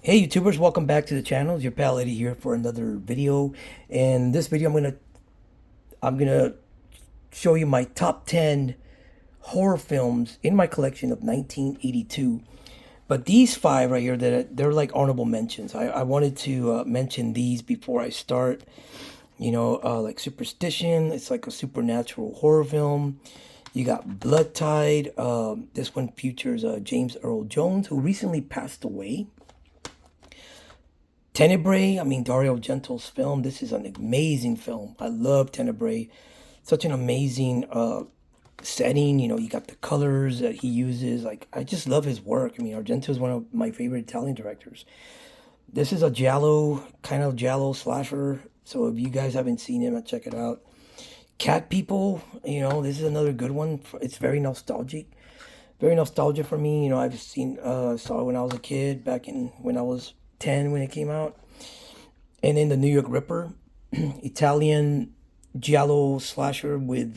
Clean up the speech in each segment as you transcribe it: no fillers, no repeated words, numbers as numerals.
Hey YouTubers, welcome back to the channel. It's your pal Eddie here for another video. And this video I'm gonna show you my top 10 horror films in my collection of 1982. But these five right here, they're like honorable mentions. I wanted to mention these before I start. Like Superstition. It's like a supernatural horror film. You got Blood Tide. This one features James Earl Jones, who recently passed away. Tenebrae, I mean Dario Argento's film. This is an amazing film. I love Tenebrae. Such an amazing setting. You got the colors that he uses. Like I just love his work. I mean, Argento is one of my favorite Italian directors. This is a giallo kind of giallo slasher. So if you guys haven't seen it, check it out. Cat People. This is another good one. It's very nostalgic. Very nostalgic for me. I've saw it when I was a kid, back in when I was 10 when it came out. And then the New York Ripper, Italian giallo slasher with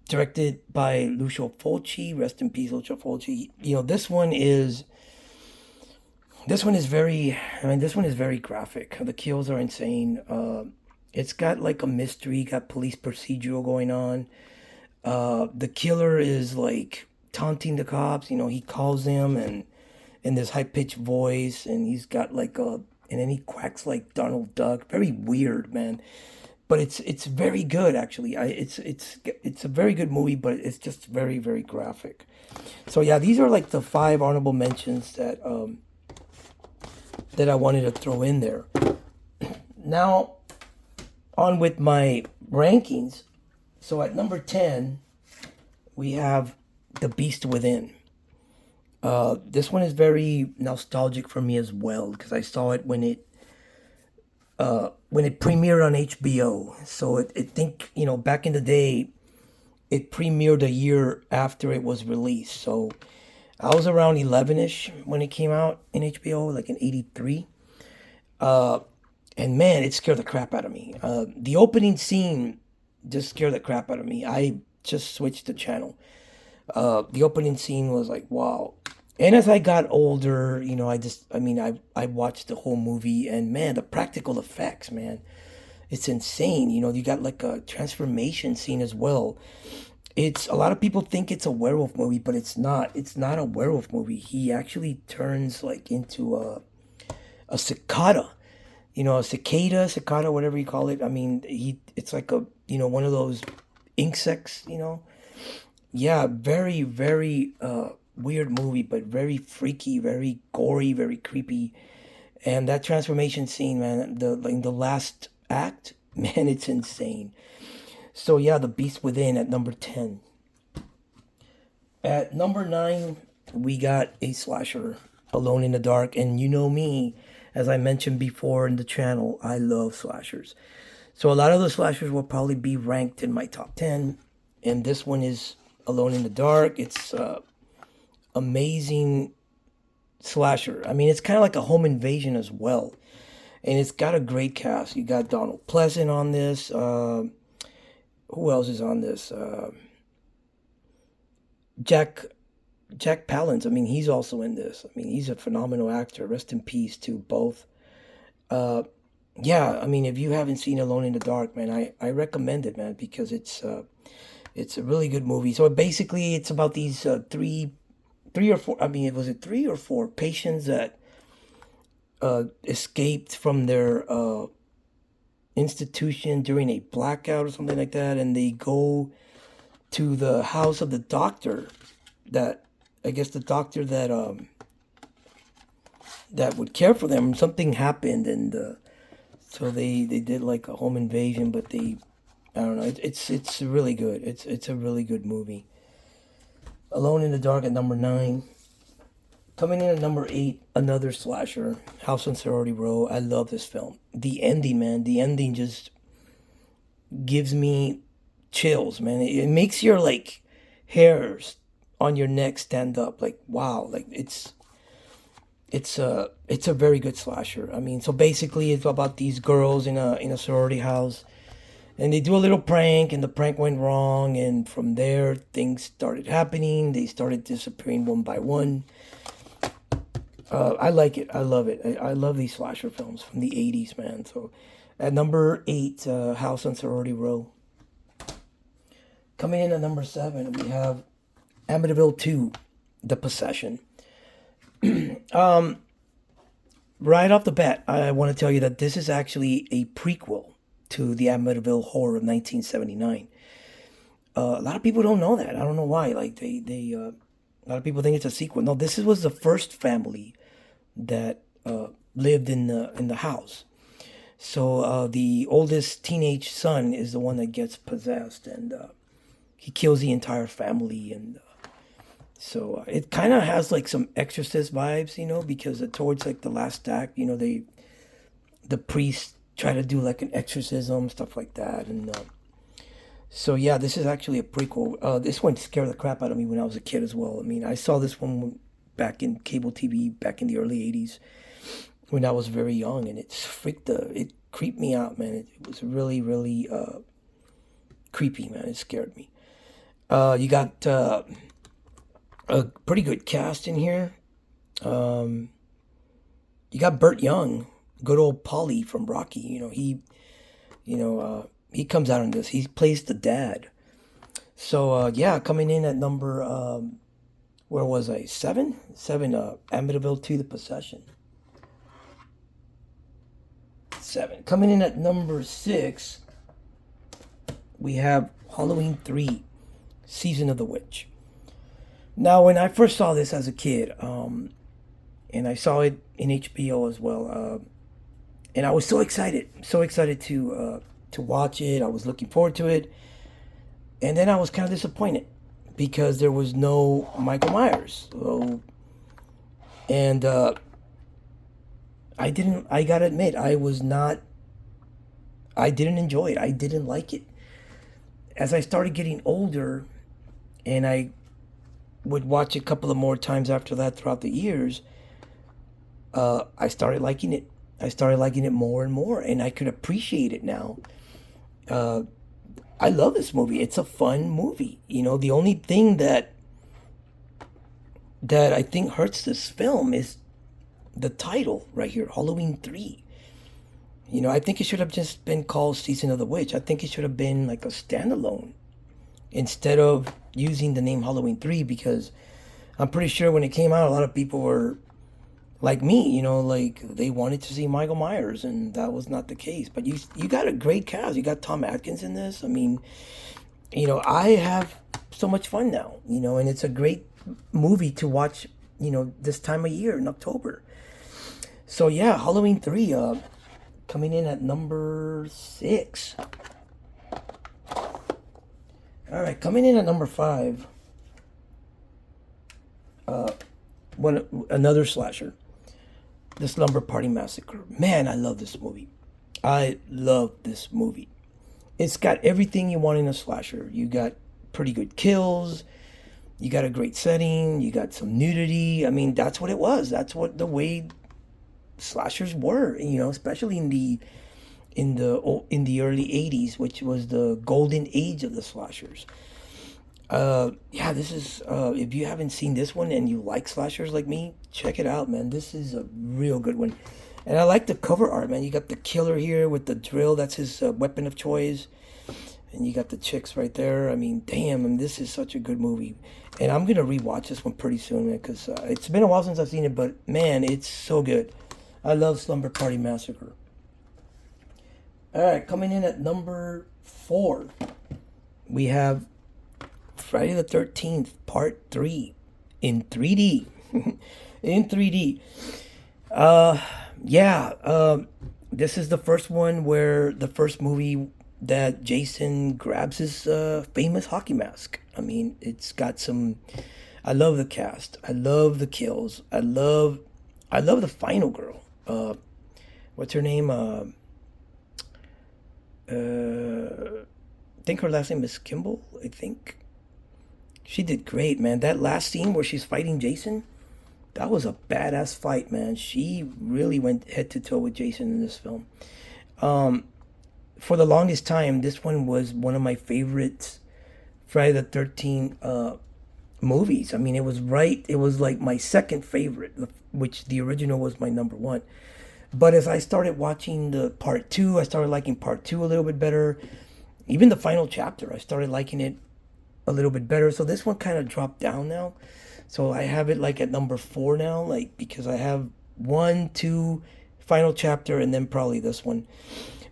directed by Lucio Fulci. Rest in peace, Lucio Fulci. This one is very. I mean, this one is very graphic. The kills are insane. It's got like a mystery, got police procedural going on. The killer is like taunting the cops. He calls them and in this high pitched voice, and he's got like a and then he quacks like Donald Duck. Very weird, man. But it's very good actually. It's a very good movie, but it's just very very graphic. So yeah, these are like the five honorable mentions that I wanted to throw in there. Now on with my rankings. So at number 10, we have The Beast Within. This one is very nostalgic for me as well because I saw it when it premiered on HBO. So it think back in the day, it premiered a year after it was released. So I was around 11ish when it came out in HBO, like in '83. And man, it scared the crap out of me. The opening scene just scared the crap out of me. I just switched the channel. The opening scene was like, wow. And as I got older, I watched the whole movie, and man, the practical effects, man, it's insane. You got like a transformation scene as well. It's a lot of people think it's a werewolf movie, but it's not. It's not a werewolf movie. He actually turns like into a cicada, a cicada, whatever you call it. I mean, it's like one of those insects, Yeah, very, very weird movie, but very freaky, very gory, very creepy. And that transformation scene, man, the last act, man, it's insane. So yeah, The Beast Within at number 10. At number 9, we got a slasher, Alone in the Dark. And you know me, as I mentioned before in the channel, I love slashers. So a lot of the slashers will probably be ranked in my top 10. And this one is Alone in the Dark. It's amazing slasher. I mean, it's kind of like a home invasion as well. And it's got a great cast. You got Donald Pleasant on this. Who else is on this? Jack Jack Palance. I mean, he's also in this. I mean, he's a phenomenal actor. Rest in peace to both. Uh, yeah, I mean, if you haven't seen Alone in the Dark, man, I recommend it, man, because it's a really good movie. So basically, it's about these three or four. I mean, was it three or four patients that escaped from their institution during a blackout or something like that, and they go to the house of the doctor that I guess the doctor that would care for them. Something happened, and so they did like a home invasion, but they I don't know. It's really good. It's a really good movie. Alone in the Dark at number 9. Coming in at number 8, another slasher, House on Sorority Row. I love this film. The ending, man. The ending just gives me chills, man. It makes your like hairs on your neck stand up. Like wow, like it's a very good slasher. I mean, so basically it's about these girls in a sorority house, and they do a little prank, and the prank went wrong, and from there things started happening. They started disappearing one by one. I like it. I love it. I love these slasher films from the 80s, man. So at number 8, House on Sorority Row. Coming in at number 7, we have Amityville 2, The Possession. Right off the bat, I want to tell you that this is actually a prequel to the Amityville Horror of 1979. A lot of people don't know that. I don't know why. Like a lot of people think it's a sequel. No, was the first family that lived in the house. So the oldest teenage son is the one that gets possessed, and he kills the entire family. And so it kind of has like some Exorcist vibes, because towards like the last act, the priests try to do like an exorcism, stuff like that, and so yeah, this is actually a prequel. This one scared the crap out of me when I was a kid as well. I mean, I saw this one back in cable TV back in the early '80s when I was very young, and it creeped me out, man. It was really, really creepy, man. It scared me. You got a pretty good cast in here. Um, you got Burt Young, good old Polly from Rocky. He comes out in this. He plays the dad. So yeah, coming in at number where was I? 7, 7. Amityville 2: The Possession. 7. Coming in at number 6, we have Halloween 3: Season of the Witch. Now, when I first saw this as a kid, and I saw it in HBO as well, and I was so excited to watch it. I was looking forward to it, and then I was kind of disappointed because there was no Michael Myers. So, and I didn't. I gotta admit, I was not. I didn't enjoy it. I didn't like it. As I started getting older, and I would watch a couple of more times after that throughout the years, I started liking it. I started liking it more and more, and I could appreciate it now. Uh, I love this movie. It's a fun movie. The only thing that I think hurts this film is the title right here, Halloween 3. I think it should have just been called Season of the Witch. I think it should have been like a standalone instead of using the name Halloween 3, because I'm pretty sure when it came out, a lot of people were like me, like they wanted to see Michael Myers, and that was not the case. But you got a great cast. You got Tom Atkins in this. I mean, I have so much fun now, and it's a great movie to watch, this time of year in October. So yeah, Halloween 3, coming in at number 6. All right, coming in at number 5, another slasher, The Slumber Party Massacre. Man, I love this movie. I love this movie. It's got everything you want in a slasher. You got pretty good kills. You got a great setting. You got some nudity. I mean, that's what it was. That's what the way slashers were. Especially in the early '80s, which was the golden age of the slashers. Yeah, this is if you haven't seen this one and you like slashers like me, check it out, man. This is a real good one, and I like the cover art, man. You got the killer here with the drill; that's his weapon of choice, and you got the chicks right there. I mean, damn, and this is such a good movie, and I'm gonna rewatch this one pretty soon, man, because it's been a while since I've seen it, but man, it's so good. I love Slumber Party Massacre. All right, coming in at number 4, we have Friday the 13th, Part 3, in 3D. In 3D. Yeah, this is the first one where the first movie that Jason grabs his famous hockey mask. I mean, it's got some. I love the cast. I love the kills. I love the final girl. What's her name? I think her last name is Kimball. I think she did great, man. That last scene where she's fighting Jason, that was a badass fight, man. She really went head to toe with Jason in this film. Um, for the longest time, this one was one of my favorite Friday the 13th movies. I mean, it was right. It was like my second favorite. which the original was my number one. But as I started watching the part two, I started liking part two a little bit better. Even the final chapter, I started liking it a little bit better. So this one kind of dropped down now. So I have it like at number four now, like because I have one, two, final chapter, and then probably this one.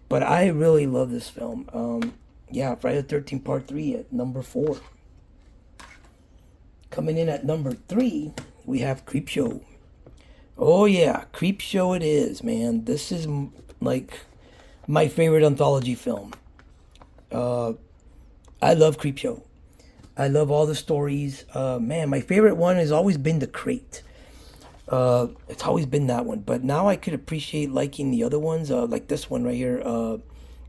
But I really love this film. Yeah, Friday the 13th Part 3 at number four. Coming in at number three, we have Creepshow. Oh yeah, Creepshow it is, man. This is like my favorite anthology film. Uh, I love Creepshow. I love all the stories. Man, my favorite one has always been The Crate. It's always been that one. But now I could appreciate liking the other ones, like this one right here.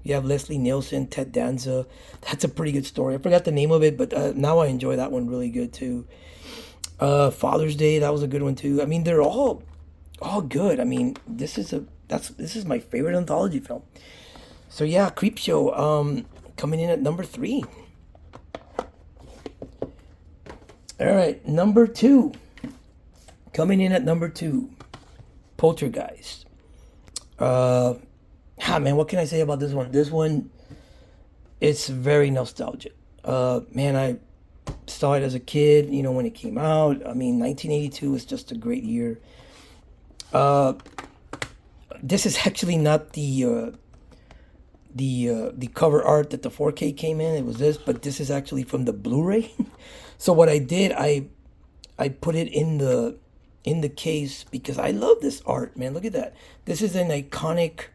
You have Leslie Nielsen, Ted Danza. That's a pretty good story. I forgot the name of it, but now I enjoy that one really good too. Father's Day, that was a good one too. I mean, they're all good. I mean, this is my favorite anthology film. So yeah, Creepshow, coming in at number three. All right, number two. Coming in at number two, Poltergeist. Man, what can I say about this one? This one, it's very nostalgic. Man, I saw it as a kid, when it came out. I mean, 1982 was just a great year. Uh, this is actually not the cover art that the 4K came in. It was this, but this is actually from the Blu-ray. So what I did, I put it in the case because I love this art, man. Look at that. This is an iconic,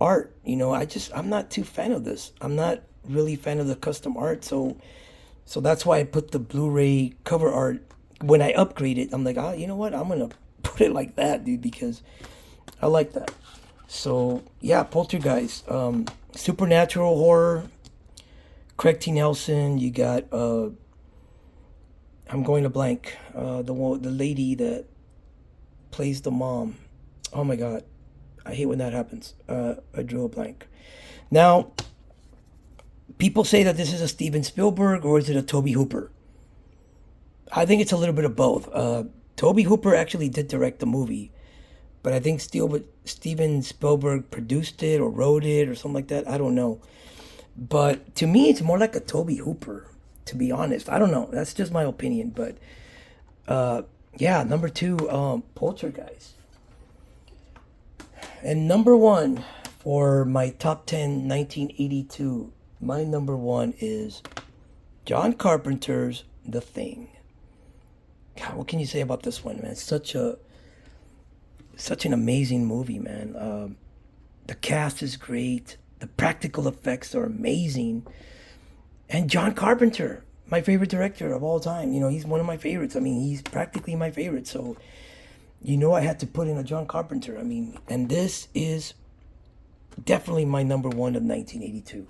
art. I'm not too fan of this. I'm not really fan of the custom art, so that's why I put the Blu-ray cover art. When I upgrade it, I'm like, you know what? I'm gonna put it like that, dude, because I like that. So yeah, Poltergeist, supernatural horror. Craig T. Nelson. You got I'm going to blank. The lady that plays the mom. Oh my god, I hate when that happens. I drew a blank. Now, people say that this is a Steven Spielberg or is it a Toby Hooper? I think it's a little bit of both. Toby Hooper actually did direct the movie, but I think Steven Spielberg produced it or wrote it or something like that. I don't know. But to me, it's more like a Toby Hooper, to be honest. I don't know. That's just my opinion. But yeah, number two, Poltergeist. And number one for my top 10 1982, my number one is John Carpenter's The Thing. God, what can you say about this one, man? It's such an amazing movie, man. The cast is great. The practical effects are amazing. And John Carpenter, my favorite director of all time. He's one of my favorites. I mean, he's practically my favorite. So, I had to put in a John Carpenter. I mean, and this is definitely my number one of 1982.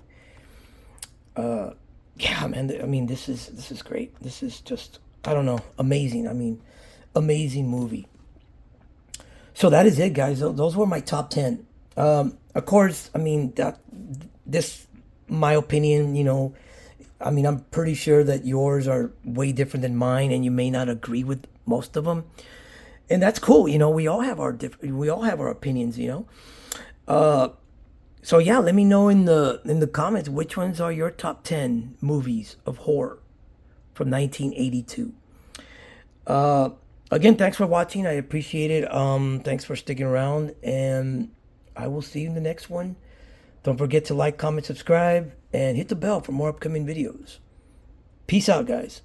Yeah, man. I mean, this is great. This is just, I don't know, amazing. I mean, amazing movie. So that is it, guys. Those were my top 10. Of course, I mean, this, my opinion, I mean, I'm pretty sure that yours are way different than mine, and you may not agree with most of them, and that's cool. We all have our opinions. So yeah, let me know in the comments which ones are your top 10 movies of horror from 1982. Uh, Again, thanks for watching. I appreciate it. Thanks for sticking around, and I will see you in the next one. Don't forget to like, comment, subscribe, and hit the bell for more upcoming videos. Peace out, guys.